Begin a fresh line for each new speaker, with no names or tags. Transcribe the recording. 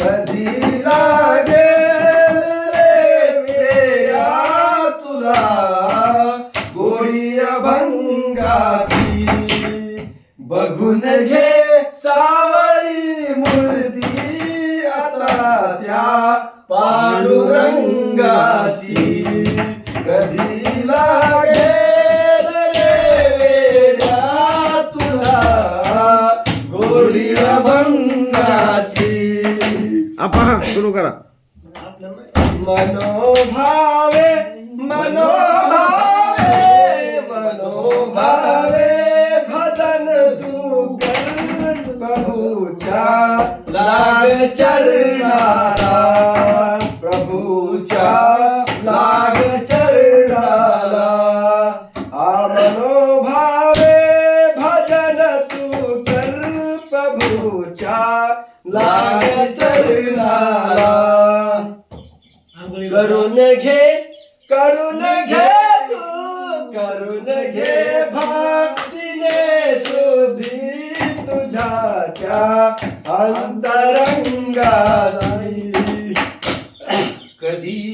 कधी लागेल रे वेड्या तुला गोडी अभंगाची. बघून घे सावळी मूर्ती आता त्या पांडुरंगाची. कधी लागेल रे वेड्या तुला गोडी अभंगाची.
आपण सुरू करा.
मनोभावे मनोभावे मनोभावे भजन तू कर प्रभूच्या लाग चरणाला. प्रभूच्या लाग चरणाला. मनोभावे भजन तू कर प्रभूच्या लाग चरणाला. करून घे करून घे भक्तीने शुद्धी तुझ्या त्या अंतरंगाची. कधी